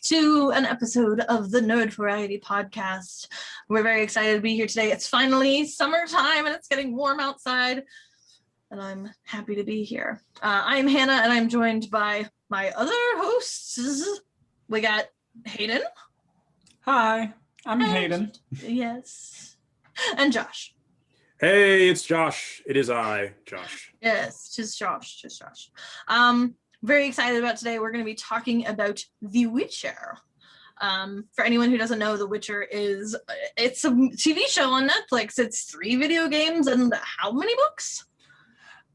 to an episode of the Nerd Variety Podcast. We're very excited to be here today. It's finally summertime and it's getting warm outside, and I'm happy to be here. I'm Hannah, and I'm joined by my other hosts. We got Hayden. Hi, I'm Hayden. Yes. And Josh. Hey, it's Josh. It is I, Josh. Yes, just Josh. Very excited about today. We're going to be talking about The Witcher. For anyone who doesn't know, The Witcher it's a TV show on Netflix. It's 3 video games and how many books?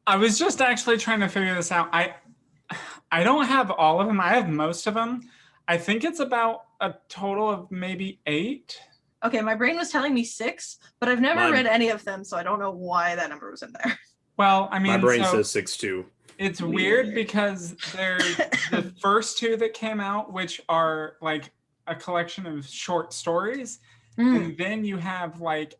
I was just actually trying to figure this out. I don't have all of them. I have most of them. I think it's about a total of maybe 8. Okay, my brain was telling me 6, but I've never read any of them, so I don't know why that number was in there. Well, I mean, my brain says 6 too. It's weird because there's the first 2 that came out, which are like a collection of short stories. And then you have like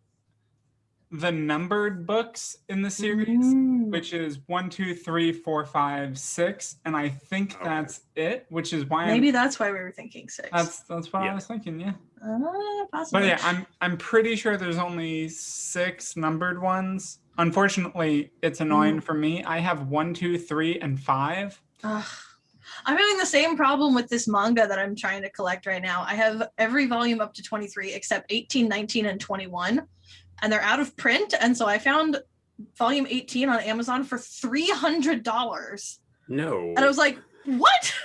the numbered books in the series, which is 1, 2, 3, 4, 5, 6. And I think that's it, which is why maybe that's why we were thinking 6. That's what I was thinking, yeah. Possibly. But yeah, I'm pretty sure there's only 6 numbered ones. Unfortunately, it's annoying for me. I have 1, 2, 3, and 5. I'm having the same problem with this manga that I'm trying to collect right now. I have every volume up to 23 except 18, 19, and 21. And they're out of print. And so I found volume 18 on Amazon for $300. No. And I was like, what?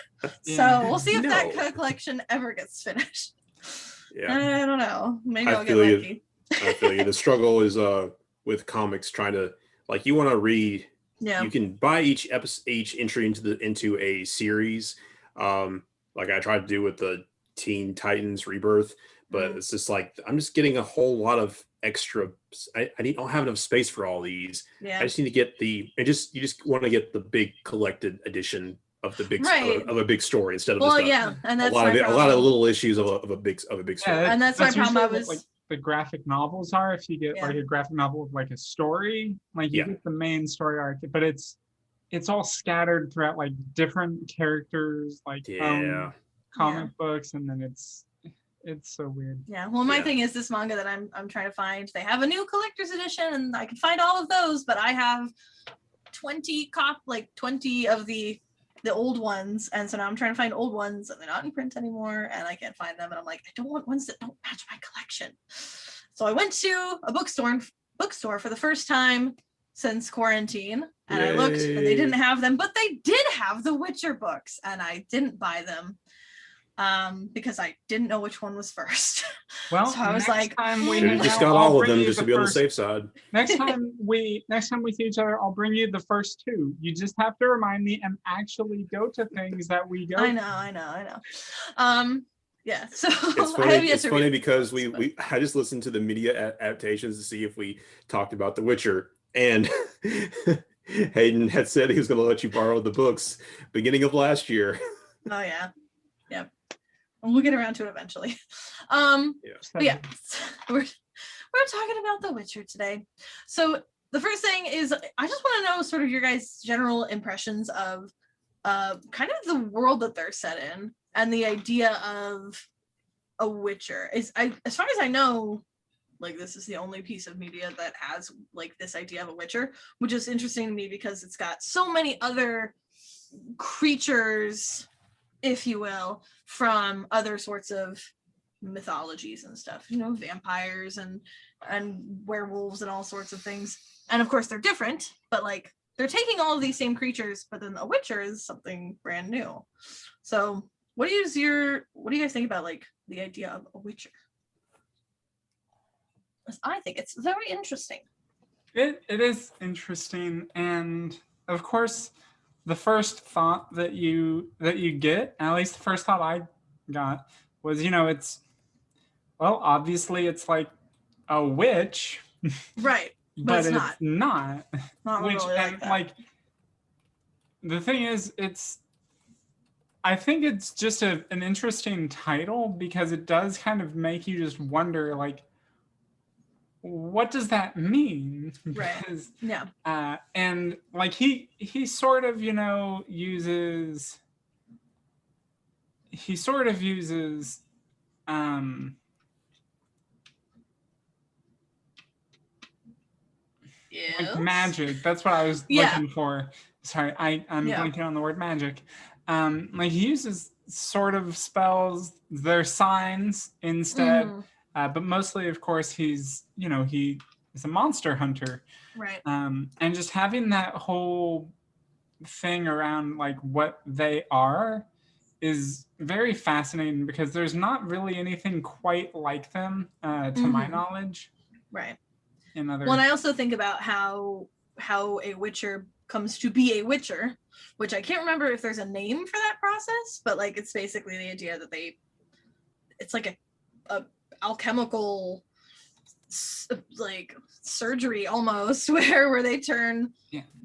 So we'll see if that collection ever gets finished. Yeah. I don't know. Maybe I'll get lucky. I feel you. The struggle is with comics trying to, like, you want to read. Yeah. You can buy each entry into a series, like I tried to do with the Teen Titans Rebirth, but it's just like I'm just getting a whole lot of extra. I don't have enough space for all these. Yeah. I just need to get you just want to get the big collected edition of the big of a big story instead of and that's a lot of little issues of a big story. Yeah, and that's my problem. I was like the graphic novels are. If you get like a graphic novel of like a story, like you get the main story arc, but it's all scattered throughout like different characters, like comic books, and then it's so weird. Yeah. Well, my thing is this manga that I'm trying to find. They have a new collector's edition, and I can find all of those, but I have 20 of the old ones, and so now I'm trying to find old ones, and they're not in print anymore, and I can't find them, and I'm like, I don't want ones that don't match my collection. So I went to a bookstore for the first time since quarantine, and I looked, and they didn't have them, but they did have the Witcher books, and I didn't buy them because I didn't know which one was first. Well, so I was like, we just got all of them just to be on the safe side. Next time we see each other, I'll bring you the first 2. You just have to remind me and actually go to things that we go. I know. Yeah. So it's funny because I just listened to the media adaptations to see if we talked about The Witcher, and Hayden had said he was going to let you borrow the books beginning of last year. Oh yeah. Yep. We'll get around to it eventually. But yeah, we're talking about The Witcher today. So the first thing is I just want to know sort of your guys' general impressions of kind of the world that they're set in and the idea of a Witcher. As far as I know, like this is the only piece of media that has like this idea of a Witcher, which is interesting to me because it's got so many other creatures, if you will, from other sorts of mythologies and stuff, vampires and werewolves and all sorts of things. And of course they're different, but like they're taking all of these same creatures, but then a Witcher is something brand new. So what do you guys think about like the idea of a Witcher? I think it's very interesting. It is interesting, and of course the first thought that you get, at least the first thought I got, was obviously it's like a witch, right? but it's not. Not which really and like the thing is, I think it's just an interesting title because it does kind of make you just wonder, like, what does that mean? Because, and like he sort of, uses he sort of uses like magic. That's what I was looking for. Sorry, I'm blanking on the word magic. Like he uses sort of spells, they're signs instead, but mostly, of course, he's he is a monster hunter, right? And just having that whole thing around like what they are is very fascinating because there's not really anything quite like them to my knowledge, right? In other well, and I also think about how a witcher comes to be a witcher, which I can't remember if there's a name for that process, but like it's basically the idea that it's like a alchemical like surgery almost where they turn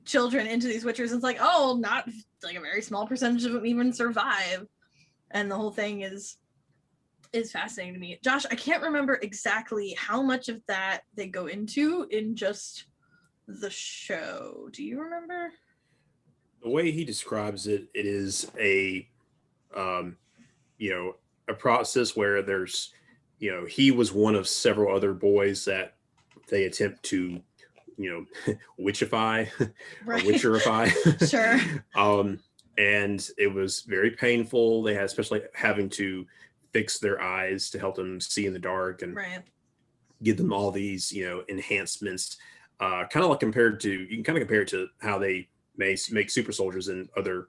children into these witchers. It's like, oh, not like a very small percentage of them even survive, and the whole thing is fascinating to me. Josh, I can't remember exactly how much of that they go into in just the show. Do you remember? The way he describes it, it is a a process where there's he was one of several other boys that they attempt to witchify or witcherify. Sure. And it was very painful. They had especially having to fix their eyes to help them see in the dark and give them all these enhancements, kind of like you can kind of compare it to how they may make super soldiers in other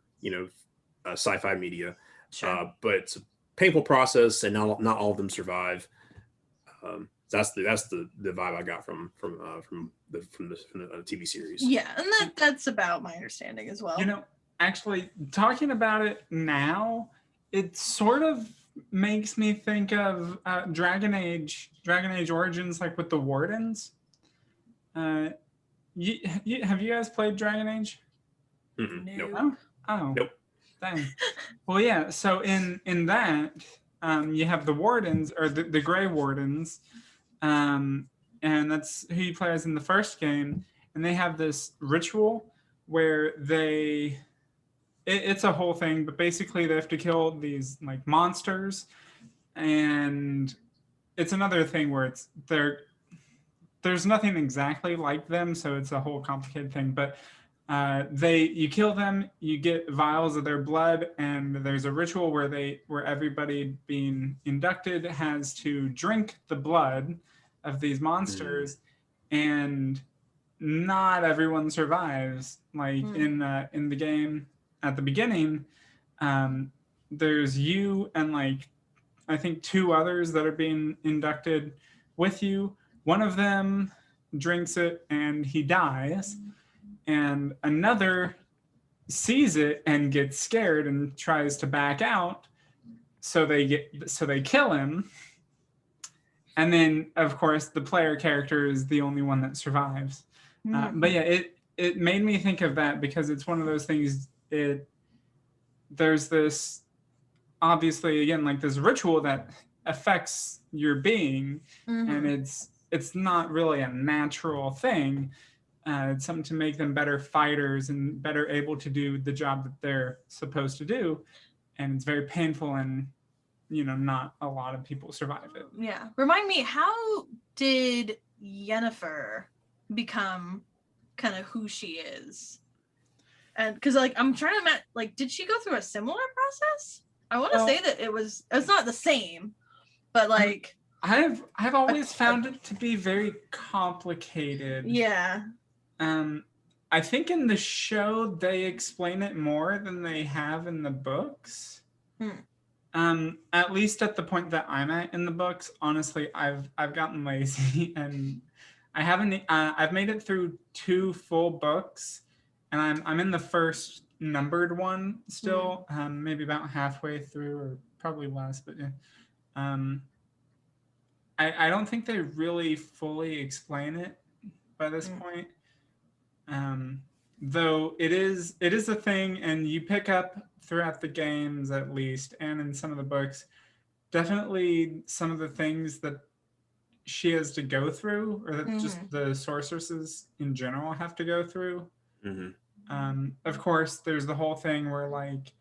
sci-fi media. Sure. But it's a painful process, and not all of them survive. That's the vibe I got from the TV series. Yeah, and that's about my understanding as well. Actually, talking about it now, it sort of makes me think of Dragon Age Origins, like with the Wardens. Have you guys played Dragon Age? Nope. Oh. Nope. Dang. Well, yeah. So in that, you have the Wardens, or the Grey Wardens, and that's who you play as in the first game. And they have this ritual where it's a whole thing, but basically they have to kill these like monsters, and it's another thing where there's nothing exactly like them, so it's a whole complicated thing. But you kill them, you get vials of their blood, and there's a ritual where everybody being inducted has to drink the blood of these monsters, and not everyone survives. Like in the game at the beginning, there's you and like I think two others that are being inducted with you. One of them drinks it and he dies, and another sees it and gets scared and tries to back out, so they kill him. And then of course the player character is the only one that survives. But yeah, it made me think of that because it's one of those things. There's this, obviously, again, like this ritual that affects your being, and it's not really a natural thing. It's something to make them better fighters and better able to do the job that they're supposed to do, and it's very painful, and not a lot of people survive it. Yeah. Remind me, how did Yennefer become kind of who she is? And because like I'm trying to like, did she go through a similar process? I want to say that it's not the same, but like I've always found it to be very complicated. Yeah. I think in the show they explain it more than they have in the books. At least at the point that I'm at in the books. Honestly, I've gotten lazy and I haven't. I've made it through 2 full books, and I'm in the first numbered one still. Maybe about halfway through, or probably less. But yeah, I don't think they really fully explain it by this point. Though it is a thing, and you pick up throughout the games at least, and in some of the books, definitely some of the things that she has to go through, or that just the sorceresses in general have to go through. Of course, there's the whole thing where like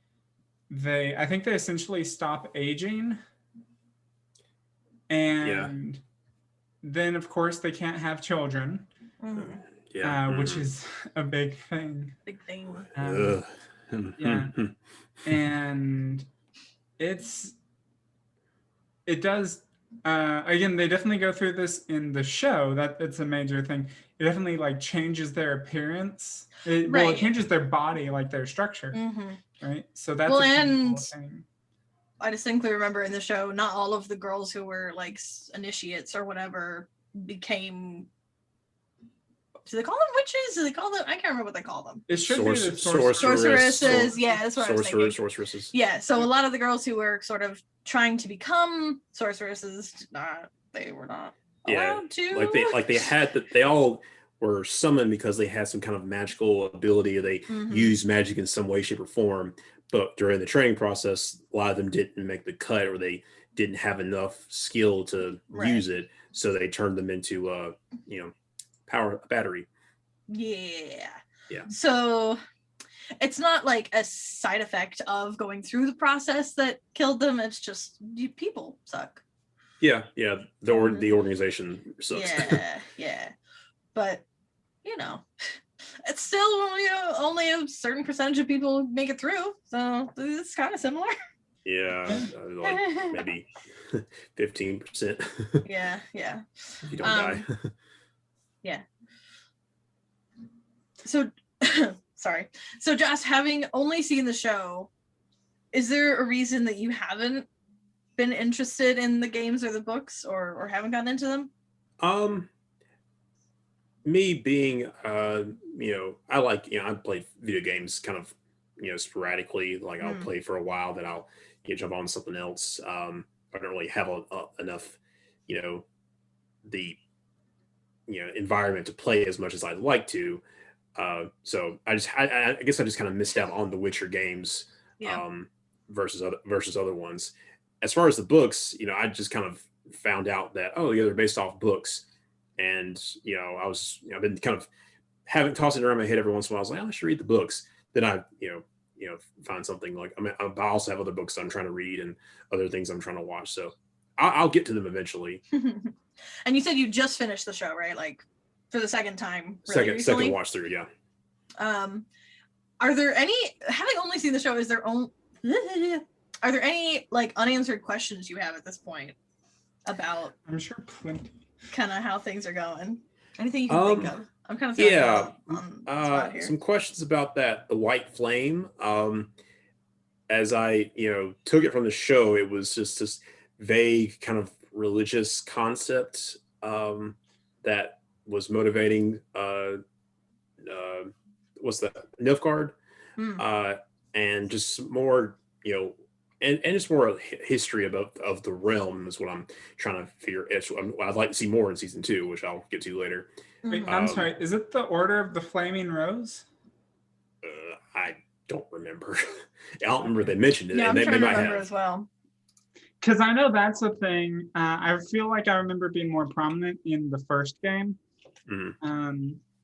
I think they essentially stop aging, and then of course they can't have children, which is a big thing. Big thing. Yeah, and it does. Again, they definitely go through this in the show. That it's a major thing. It definitely like changes their appearance. Well, it changes their body, like their structure, right? So that's a cool thing. I distinctly remember in the show, not all of the girls who were like initiates or whatever became. Do they call them witches? Do they call them? I can't remember what they call them. It should be the sorceresses. Yeah, that's what I was thinking. Sorceresses. Yeah, so a lot of the girls who were sort of trying to become sorceresses, they were not allowed to. They all were summoned because they had some kind of magical ability, or they used magic in some way, shape, or form. But during the training process, a lot of them didn't make the cut, or they didn't have enough skill to use it, so they turned them into power battery. Yeah. So it's not like a side effect of going through the process that killed them. It's just people suck. Yeah. The organization sucks. Yeah. But it's still only a certain percentage of people make it through. So it's kind of similar. Yeah, like maybe 15%. Yeah. You don't die. Yeah. So, sorry. So, Josh, having only seen the show, is there a reason that you haven't been interested in the games or the books, or haven't gotten into them? Me being, I like, I play video games kind of, sporadically. Like I'll play for a while, then I'll jump on something else. I don't really have enough, the environment to play as much as I'd like to. So I guess I just kind of missed out on the Witcher games, versus other ones. As far as the books, I just kind of found out that they're based off books, and I've been kind of having tossing around my head every once in a while. I was like, I should read the books. Then I find something like I also have other books I'm trying to read and other things I'm trying to watch. So I'll get to them eventually. And you said you just finished the show, right? Like for the second time. Really second watch through, yeah. Are there any, having only seen the show, are there any like unanswered questions you have at this point about? I'm sure plenty. Kind of how things are going. Anything you can think of? I'm kind of throwing on the spot here. Some questions about the white flame. As I took it from the show, it was just this vague kind of religious concept that was motivating what's that, Nilfgaard, and just more and just more history of the realm is what I'm trying to figure. I'd like to see more in season 2, which I'll get to later. Wait, I'm sorry, is it the Order of the Flaming Rose? I don't remember. I don't remember they mentioned it. Yeah, I'm trying to remember as well. Because I know that's a thing. I feel like I remember being more prominent in the first game.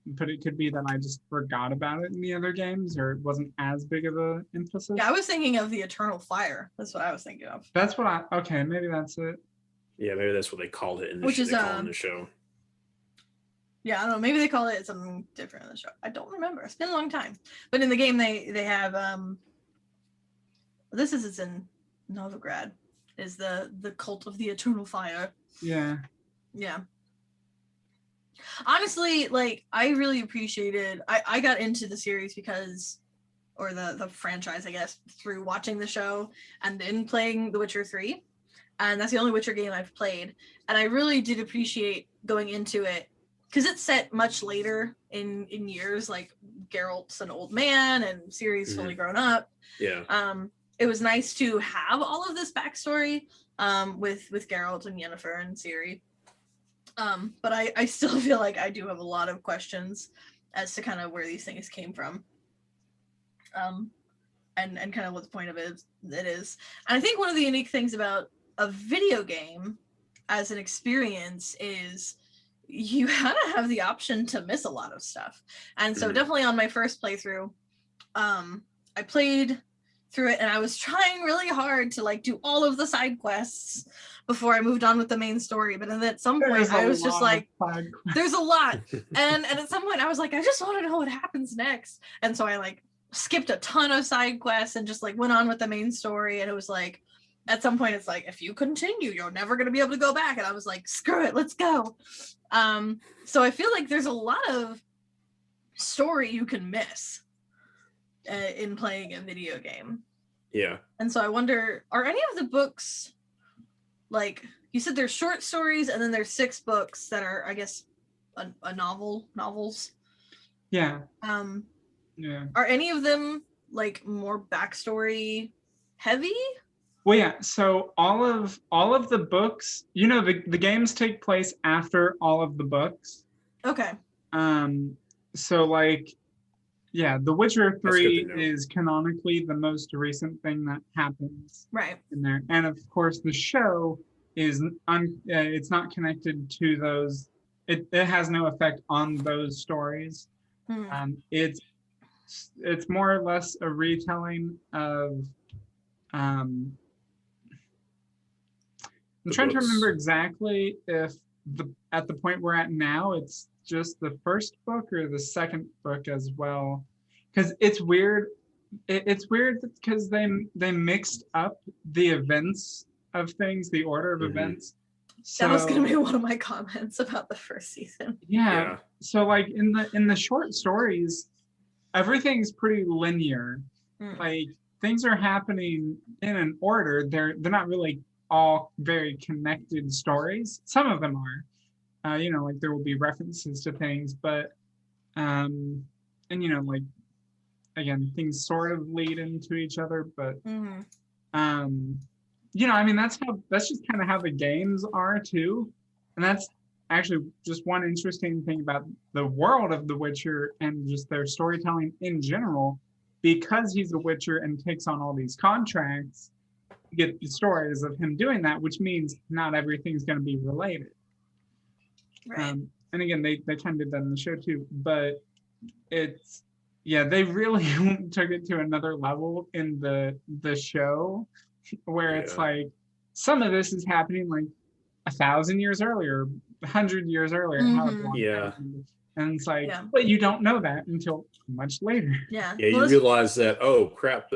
But it could be that I just forgot about it in the other games, or it wasn't as big of a emphasis. Yeah, I was thinking of the Eternal Fire. That's what I was thinking of. That's what okay, maybe that's it. Yeah, maybe that's what they called it in the, in the show. Yeah, I don't know. Maybe they call it something different in the show. I don't remember. It's been a long time. But in the game, they have this is in Novigrad. Is the cult of the Eternal Fire. Yeah. Yeah. Honestly, like I really appreciated. I got into the series because, or the franchise, I guess, through watching the show and then playing The Witcher 3, and that's the only Witcher game I've played. And I really did appreciate going into it because it's set much later in years. Like Geralt's an old man and Ciri's fully grown up. Yeah. It was nice to have all of this backstory with Geralt and Yennefer and Ciri. But I still feel like I do have a lot of questions as to kind of where these things came from. And kind of what the point of it is. And I think one of the unique things about a video game as an experience is you kind of have the option to miss a lot of stuff. And so definitely on my first playthrough, I played through it, and I was trying really hard to like do all of the side quests before I moved on with the main story. But then at some point I was just like, there's a lot. And at some point I was like, I just want to know what happens next. And so I like skipped a ton of side quests and just like went on with the main story. And it was like, at some point it's like, if you continue, you're never going to be able to go back. And I was like, screw it, let's go. So I feel like there's a lot of story you can miss in playing a video game. Yeah. And so I wonder, are any of the books, like you said, there's short stories and then there's 6 books that are, I guess, a novels. Yeah. Yeah. Are any of them like more backstory heavy? Well, yeah. So all of the books, you know, the games take place after all of the books. Okay. So like, yeah, The Witcher 3 is canonically the most recent thing that happens. Right. In there, and of course the show is it's not connected to those. It has no effect on those stories. It's more or less a retelling of. I'm trying to remember exactly if at the point we're at now, it's just the first book or the second book as well, because it's weird. It's weird because they mixed up the events of things, the order of events. So, that was going to be one of my comments about the first season. Yeah. So like in the short stories, everything's pretty linear. Like things are happening in an order. They're not really all very connected stories. Some of them are. You know, like there will be references to things, but and you know, like again, things sort of lead into each other, but you know, I mean, that's just kind of how the games are too. And that's actually just one interesting thing about the world of The Witcher and just their storytelling in general, because he's a Witcher and takes on all these contracts, you get the stories of him doing that, which means not everything's going to be related. Right. And again, they kind of did that in the show too, but it's, yeah, they really took it to another level in the show, where it's like some of this is happening like 1,000 years earlier, 100 years earlier. Yeah. And it's like, but you don't know that until much later. Yeah. Yeah, you realize that, oh crap,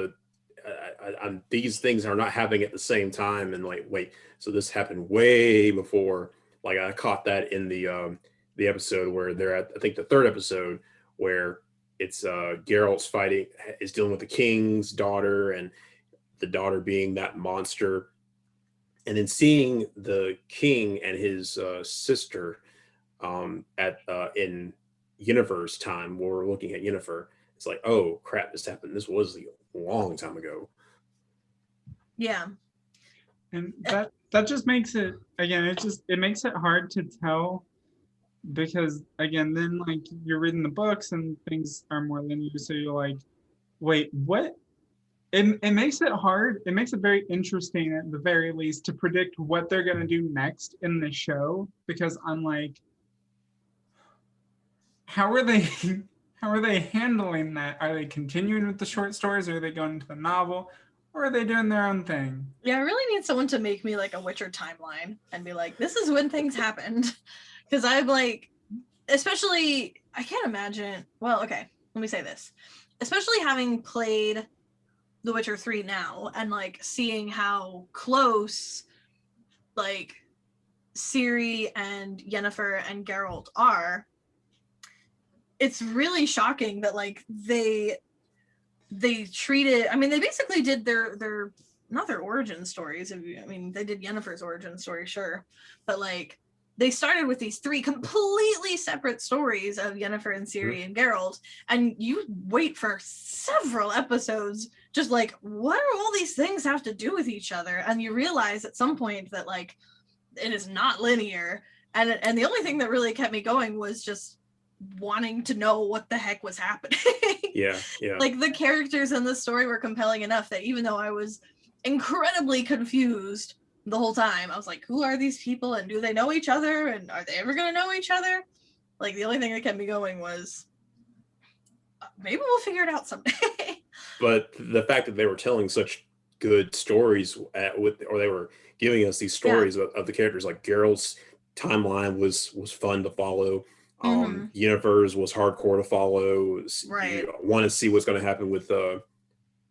these things are not happening at the same time, and like, wait, so this happened way before. Like I caught that in the episode where they're at, I think the 3rd episode, where it's Geralt's is dealing with the king's daughter, and the daughter being that monster, and then seeing the king and his sister in Yennefer's time, where we're looking at Yennefer. It's like, oh crap, this happened. This was a long time ago. Yeah. And that just makes it, again, it makes it hard to tell, because again, then like you're reading the books and things are more linear, so you're like, wait, what? It makes it hard. It makes it very interesting at the very least to predict what they're going to do next in the show, because I'm like, how are they handling that? Are they continuing with the short stories, or are they going into the novel, or are they doing their own thing? Yeah, I really need someone to make me like a Witcher timeline and be like, this is when things happened. Because I'm like, especially, I can't imagine, well, okay, let me say this. Especially having played The Witcher 3 now, and like seeing how close like Ciri and Yennefer and Geralt are, it's really shocking that like they treated, I mean, they basically did their not their origin stories. I mean, they did Yennefer's origin story, sure, but like they started with these 3 completely separate stories of Yennefer and Ciri and Geralt, and you wait for several episodes just like, what do all these things have to do with each other? And you realize at some point that like it is not linear, and the only thing that really kept me going was just wanting to know what the heck was happening. Yeah. Like the characters in the story were compelling enough that even though I was incredibly confused the whole time, I was like, who are these people, and do they know each other, and are they ever gonna know each other? Like the only thing that kept me going was maybe we'll figure it out someday. But the fact that they were telling such good stories or they were giving us these stories of the characters, like Geralt's timeline was fun to follow. Yennefer's was hardcore to follow. Right. You want to see what's going to happen with Ciri.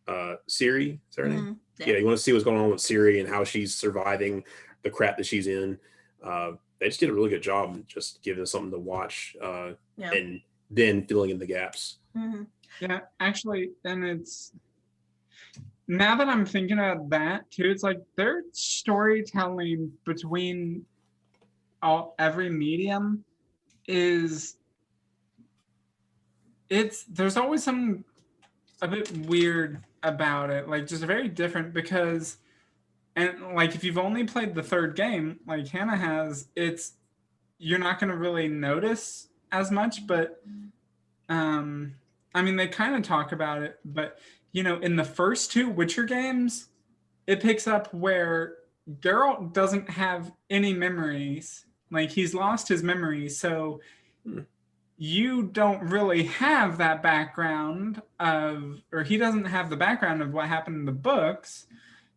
Is that her name? Yeah. You want to see what's going on with Ciri and how she's surviving the crap that she's in. They just did a really good job just giving us something to watch and then filling in the gaps. Yeah, actually, and it's now that I'm thinking about that too, it's like their storytelling between every medium there's always something a bit weird about it, like just very different because, and like if you've only played the third game like Hannah has, you're not going to really notice as much, but I mean, they kind of talk about it, but in the first two Witcher games, it picks up where Geralt doesn't have any memories. Like, he's lost his memories, so you don't really have that background or he doesn't have the background of what happened in the books.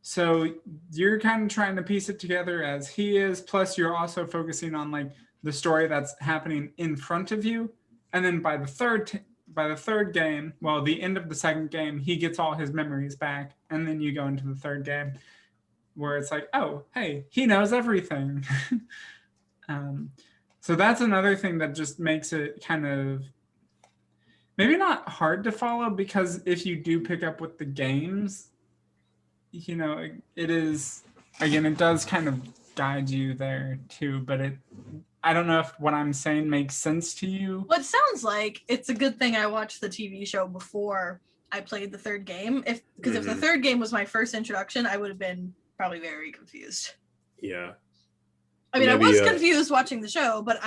So you're kind of trying to piece it together as he is, plus you're also focusing on like the story that's happening in front of you. And then by the third game, well, the end of the second game, he gets all his memories back. And then you go into the third game where it's like, oh, hey, he knows everything. So that's another thing that just makes it kind of maybe not hard to follow, because if you do pick up with the games, it is, again, it does kind of guide you there too, but I don't know if what I'm saying makes sense to you. Well, it sounds like it's a good thing I watched the TV show before I played the third game. Because if the third game was my first introduction, I would have been probably very confused. Yeah. I mean, maybe, I was confused watching the show, but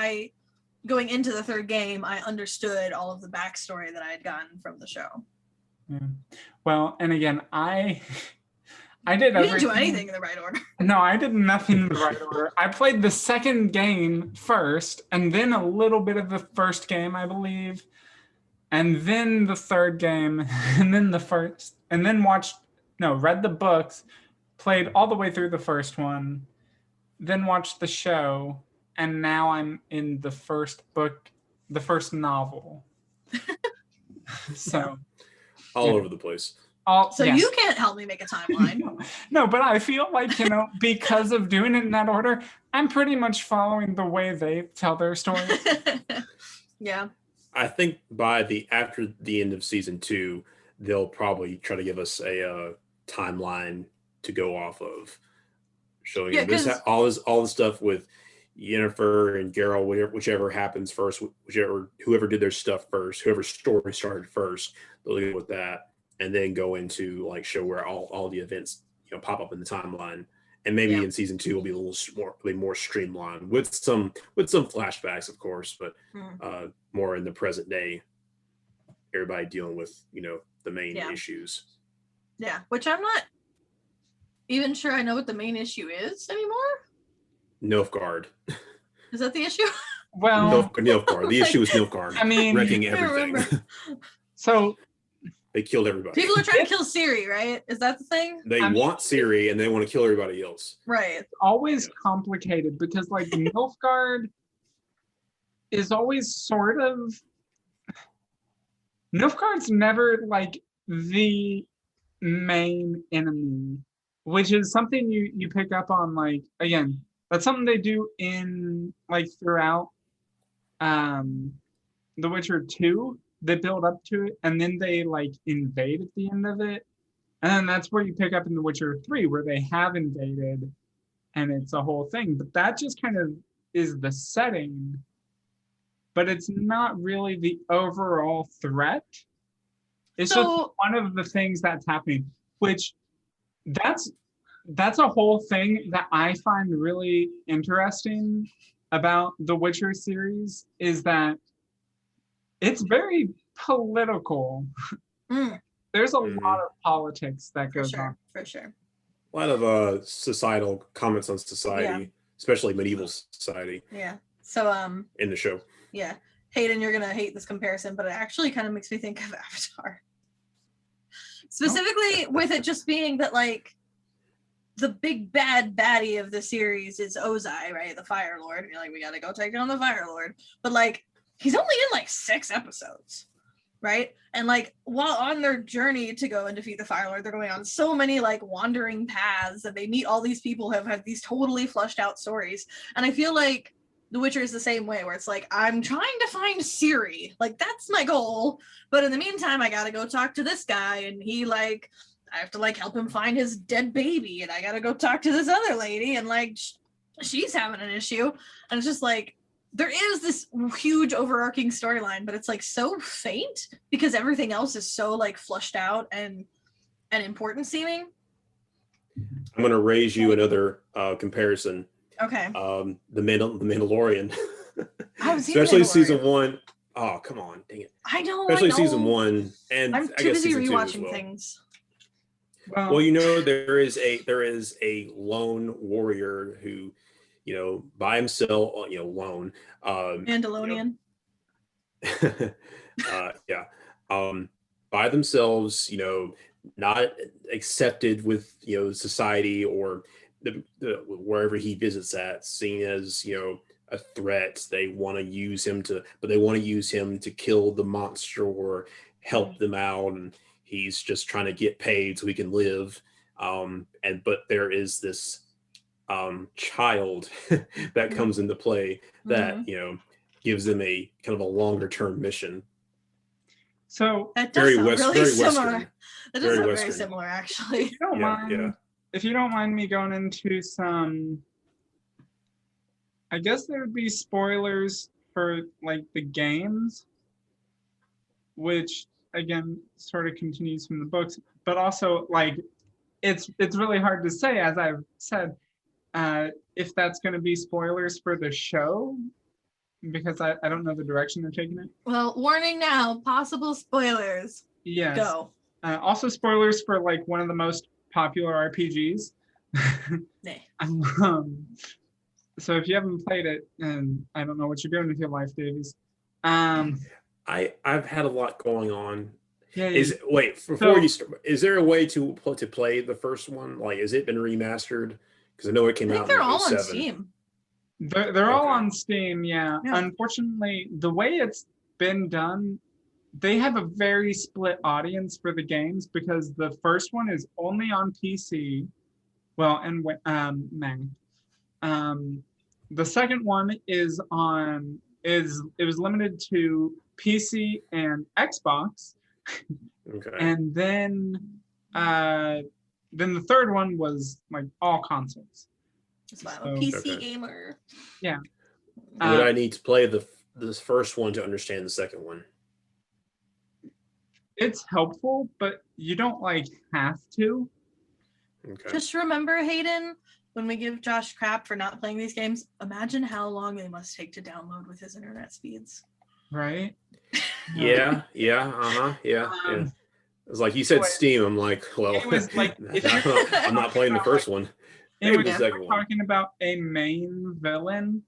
going into the third game, I understood all of the backstory that I had gotten from the show. Yeah. Well, and again, I did everything. You didn't do anything in the right order. No, I did nothing in the right order. I played the second game first, and then a little bit of the first game, I believe, and then the third game, and then the first, and then read the books, played all the way through the first one, then watched the show, and now I'm in the first book, the first novel. So all over the place. You can't help me make a timeline. No, but I feel like, because of doing it in that order, I'm pretty much following the way they tell their stories. Yeah. I think after the end of season 2, they'll probably try to give us a timeline to go off of, showing all the stuff with Yennefer and Geralt, whichever happens first, whoever did their stuff first, whoever's story started first, they'll go with that, and then go into like show where all the events pop up in the timeline, and maybe in season 2 will be a little more streamlined with some flashbacks, of course, but more in the present day, everybody dealing with the main issues. Yeah, which I'm not even sure I know what the main issue is anymore. Nilfgaard. Is that the issue? Well, Nilfgaard. The issue is Nilfgaard. I mean, wrecking everything. So they killed everybody. People are trying to kill Ciri, right? Is that the thing? They want Ciri and they want to kill everybody else. Right. It's always complicated because like Nilfgaard is always sort of Nilfgaard's never like the main enemy, which is something you pick up on, like, again, that's something they do in like throughout The Witcher 2. They build up to it and then they like invade at the end of it. And then that's where you pick up in The Witcher 3 where they have invaded and it's a whole thing. But that just kind of is the setting, but it's not really the overall threat. It's just one of the things that's happening, which that's a whole thing that I find really interesting about the Witcher series, is that it's very political. There's a lot of politics that goes on. For sure. A lot of societal comments on society, especially medieval society. Yeah. So in the show. Yeah. Hayden, you're gonna hate this comparison, but it actually kind of makes me think of Avatar. Specifically with it just being that like the big bad baddie of the series is Ozai, right? The Fire Lord. And you're like, we gotta go take down the Fire Lord. But like he's only in like 6 episodes. Right? And like while on their journey to go and defeat the Fire Lord, they're going on so many like wandering paths and they meet all these people who have had these totally fleshed out stories. And I feel like The Witcher is the same way, where it's like, I'm trying to find Ciri. Like that's my goal. But in the meantime, I gotta go talk to this guy, and he like I have to like help him find his dead baby, and I gotta go talk to this other lady, and like she's having an issue. And it's just like there is this huge overarching storyline, but it's like so faint because everything else is so like flushed out and important seeming. I'm going to raise you another comparison. Okay. The Mandalorian. I haven't seen Especially Mandalorian. Season 1. Oh, come on. Dang it. I know. Especially Season 1. And I'm I too guess busy Season 2 as rewatching well. things. Well, you know, there is a lone warrior who, you know, by himself, you know, lone. Mandalorian. Yeah. By themselves, you know, not accepted with, you know, society or the wherever he visits at, seen as, you know, a threat. They want to use him to kill the monster or help them out, and he's just trying to get paid so he can live. But there is this child that comes into play that you know gives them a kind of a longer term mission. So that does sound really similar. Western. That does sound very similar, actually. If you don't mind me going into some, I guess there would be spoilers for like the games, which again sort of continues from the books, but also like it's really hard to say, as I've said, if that's going to be spoilers for the show, because I don't know the direction they're taking it. Well, warning now, possible spoilers. Yes. Go. Also spoilers for like one of the most popular RPGs. So if you haven't played it, and I don't know what you're doing with your life, Davies. I've had a lot going on. Yeah. Is there a way to play the first one? Like, has it been remastered? Because I know it came out. They're all on Steam. They're all on Steam. Yeah. Unfortunately, the way it's been done, they have a very split audience for the games, because the first one is only on PC, well, and Mac. The second one it was limited to PC and Xbox. Okay. And then the third one was like all consoles. So I'm a PC gamer. Yeah. Would I need to play this first one to understand the second one? It's helpful, but you don't like have to. Okay. Just remember, Hayden, when we give Josh crap for not playing these games, imagine how long they must take to download with his internet speeds. Right? Yeah. It's like you said, Steam. I'm like, well, like, I'm not playing the first one. Maybe the second one. Talking about a main villain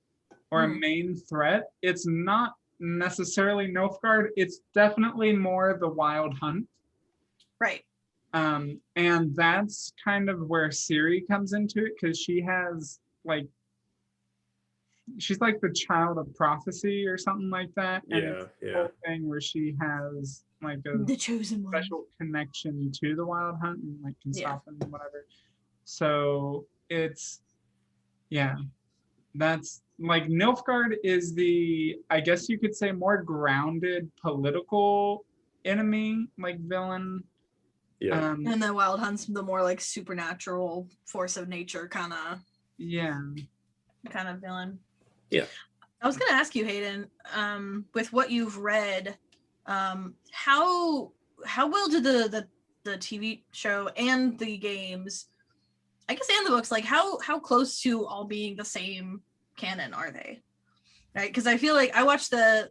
or a main threat, it's not necessarily Nilfgaard. It's definitely more the Wild Hunt. Right. And that's kind of where Ciri comes into it, because she's like the child of prophecy or something like that. And it's the whole thing where she has like the chosen one, special connection to the Wild Hunt and like can stop them and whatever. So it's that's like Nilfgaard is the, I guess you could say, more grounded political enemy, like villain. Yeah. And the Wild Hunt's the more like supernatural force of nature kind of villain. Yeah. I was gonna ask you, Hayden, with what you've read, how well did the TV show and the games, I guess, and the books, like how close to all being the same canon are they? Right? Because I feel like I watched the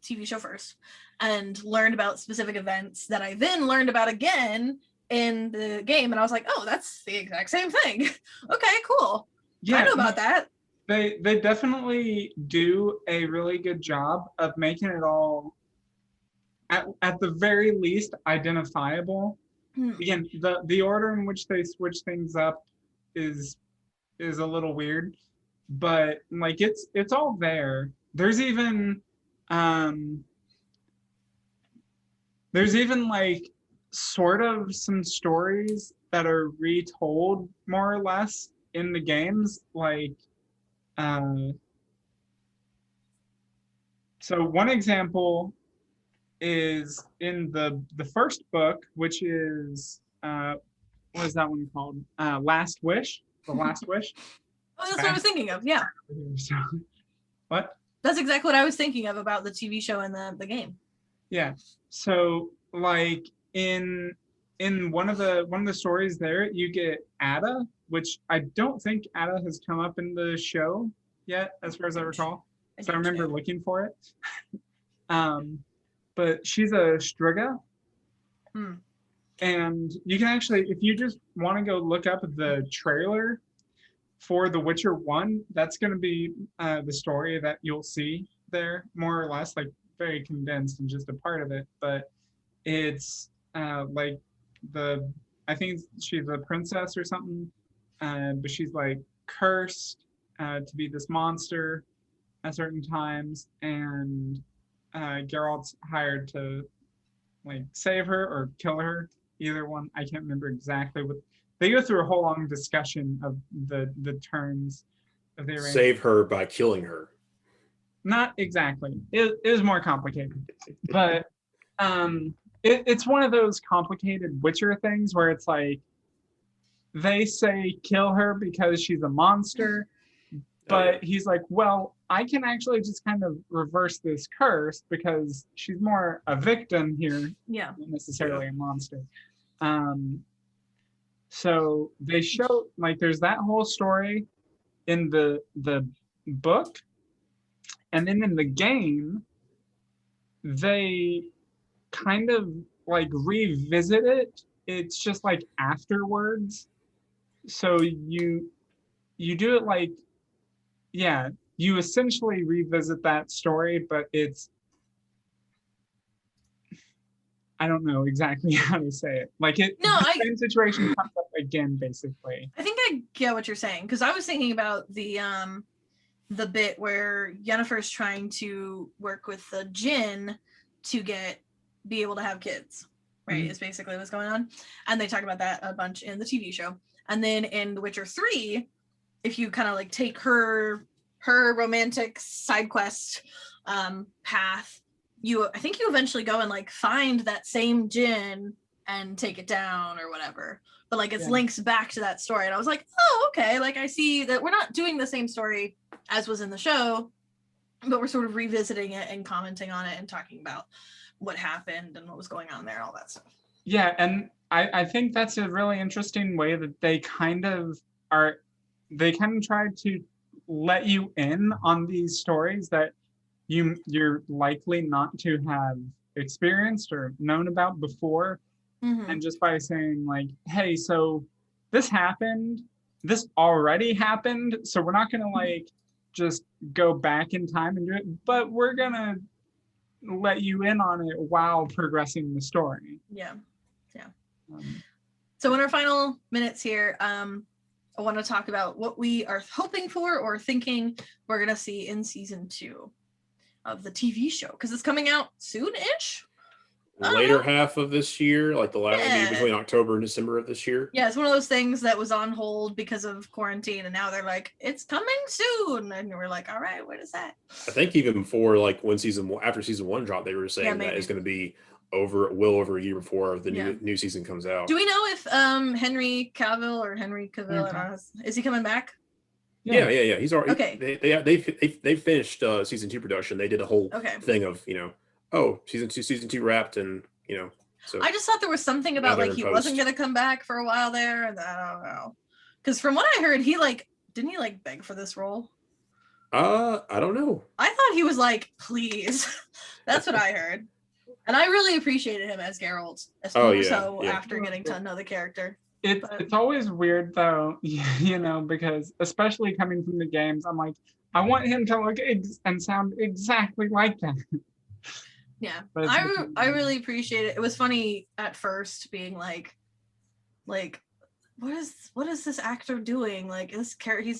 TV show first and learned about specific events that I then learned about again in the game, and I was like, oh, that's the exact same thing. Okay, cool. Yeah, I know about that. They definitely do a really good job of making it all, at the very least, identifiable. Again, the order in which they switch things up is a little weird, but like it's all there. There's even like sort of some stories that are retold more or less in the games. Like, so one example is in the first book, which is what is that one called? Last Wish. The Last Wish. Oh, that's what I was thinking of. Yeah. So, what? That's exactly what I was thinking of about the TV show and the game. Yeah. So like in one of the stories there, you get Ada, which I don't think Ada has come up in the show yet, as far as I recall. So I remember looking for it. But she's a Striga. And you can actually, if you just want to go look up the trailer for The Witcher 1, that's going to be the story that you'll see there, more or less, like very condensed and just a part of it. But it's like I think she's a princess or something, but she's like cursed to be this monster at certain times, and Geralt's hired to like save her or kill her. Either one, I can't remember exactly what. They go through a whole long discussion of the terms of the arrangement. Save her by killing her. Not exactly. It is more complicated, but it's one of those complicated Witcher things where it's like they say kill her because she's a monster, but he's like, well, I can actually just kind of reverse this curse because she's more a victim here, not necessarily a monster. So they show, like, there's that whole story in the book, and then in the game, they kind of like revisit it. It's just like afterwards. So you do it like, you essentially revisit that story, but it's, I don't know exactly how to say it. Like the same situation comes up again, basically. I think I get what you're saying, because I was thinking about the bit where Yennefer's trying to work with the Jinn to be able to have kids, right? Is basically what's going on. And they talk about that a bunch in the TV show. And then in The Witcher 3, if you kind of like take her romantic side quest path, I think you eventually go and like find that same Jinn and take it down or whatever. But like it's links back to that story. And I was like, oh, okay. Like I see that we're not doing the same story as was in the show, but we're sort of revisiting it and commenting on it and talking about what happened and what was going on there and all that stuff. Yeah, and I think that's a really interesting way that they kind of try to let you in on these stories that you're likely not to have experienced or known about before. And just by saying like, hey, so this already happened, so we're not gonna like just go back in time and do it, but we're gonna let you in on it while progressing the story. So in our final minutes here, I want to talk about what we are hoping for or thinking we're gonna see in season 2 of the TV show, because it's coming out soon-ish. Later half of this year, like the last between October and December of this year. Yeah, it's one of those things that was on hold because of quarantine, and now they're like, it's coming soon, and we're like, all right, what is that? I think even before like after season 1 dropped, they were saying that it's going to be over a year before the new season comes out. Do we know if Henry Cavill, I don't know, is he coming back? Yeah. He's already okay. They finished season 2 production. They did a whole thing of season 2 wrapped, and so I just thought there was something about like he wasn't gonna come back for a while there, and I don't know, because from what I heard, he like didn't he like beg for this role? I don't know. I thought he was like, please. That's what I heard, and I really appreciated him as Geralt, after getting to know the character. It's always weird though, because especially coming from the games, I'm like, I want him to look and sound exactly like that. Yeah, I really appreciate it. It was funny at first being like, like, what is this actor doing? Like, this character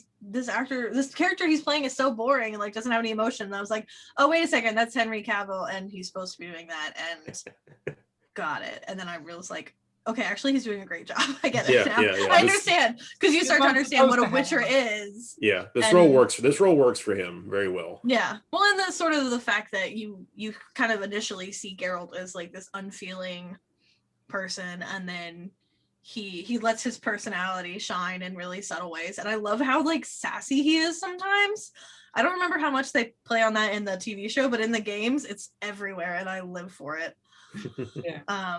he's playing is so boring and like doesn't have any emotion. And I was like, oh, wait a second, that's Henry Cavill, and he's supposed to be doing that, and got it. And then I was like, okay, actually, he's doing a great job. I get it now. I understand, because you start to understand what a Witcher is. Yeah, this role works for him very well. Yeah, well, and the sort of the fact that you kind of initially see Geralt as like this unfeeling person, and then he lets his personality shine in really subtle ways. And I love how like sassy he is sometimes. I don't remember how much they play on that in the TV show, but in the games, it's everywhere, and I live for it. Yeah.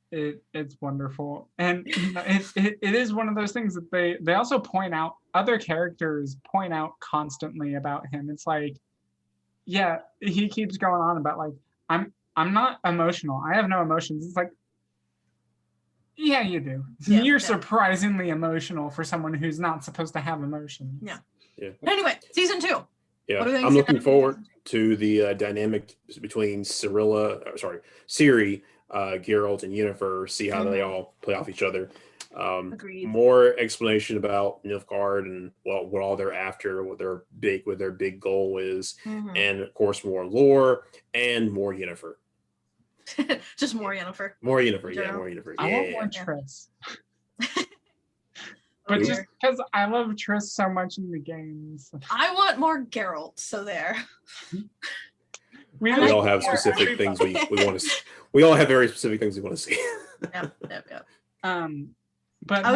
It's wonderful, and it is one of those things that they also point out, other characters point out constantly about him. It's like, yeah, he keeps going on about like, I'm not emotional, I have no emotions. It's like, yeah, you do. You're surprisingly emotional for someone who's not supposed to have emotions. Yeah. Anyway, season 2. Yeah, I'm looking forward to the dynamic between Ciri, Geralt, and Yennefer. See how they all play off each other. Agreed. More explanation about Nilfgaard and what all they're after, what their big goal is, and of course more lore and more Yennefer. Just more Yennefer. More Yennefer, yeah, more Yennefer. Yeah. I want more Triss. But just because I love Triss so much in the games. I want more Geralt, so there. We all have specific things we want to see. We all have very specific things we want to see. Yep. But I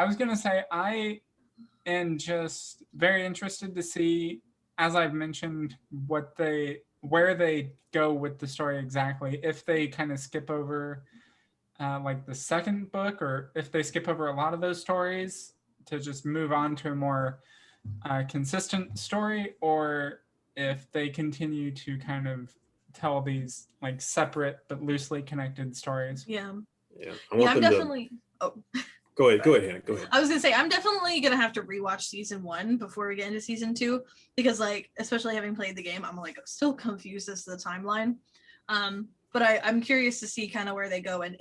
was gonna say I am just very interested to see, as I've mentioned, where they go with the story exactly. If they kind of skip over like the second book, or if they skip over a lot of those stories to just move on to a more consistent story, or if they continue to kind of tell these like separate but loosely connected stories. I'm definitely. Go ahead, Hannah. Go ahead. I was gonna say I'm definitely gonna have to rewatch season 1 before we get into season 2, because like, especially having played the game, I'm like still confused as to the timeline. But I'm curious to see kind of where they go, and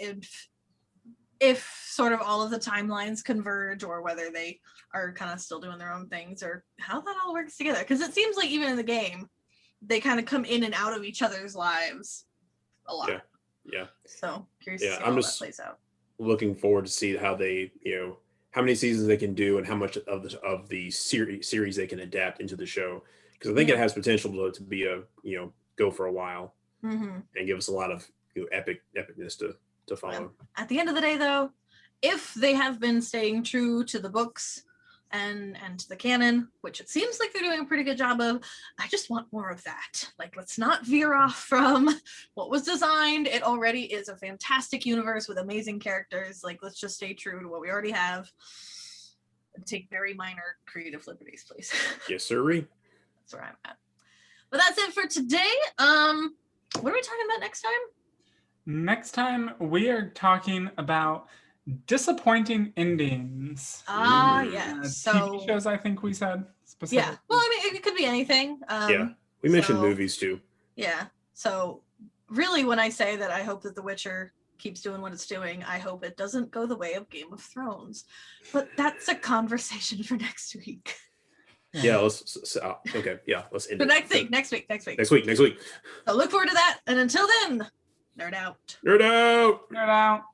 if sort of all of the timelines converge, or whether they are kind of still doing their own things, or how that all works together. Because it seems like even in the game, they kind of come in and out of each other's lives a lot. Yeah. So curious to see how that plays out. Looking forward to see how they, how many seasons they can do, and how much of the series they can adapt into the show. Because I think it has potential to be a, go for a while, and give us a lot of epicness to follow. At the end of the day, though, if they have been staying true to the books and to the canon, which it seems like they're doing a pretty good job of, I just want more of that. Like, let's not veer off from what was designed. It already is a fantastic universe with amazing characters. Like, let's just stay true to what we already have and take very minor creative liberties, please. Yes, sir. That's where I'm at. But that's it for today. What are we talking about next time? Next time we are talking about disappointing endings. Yes. So TV shows, I think we said specifically. Yeah. Well, I mean, it could be anything. We mentioned movies too. Yeah. So really, when I say that I hope that The Witcher keeps doing what it's doing, I hope it doesn't go the way of Game of Thrones. But that's a conversation for next week. Yeah, let's end it. Next week. So look forward to that. And until then, nerd out. Nerd out. Nerd out.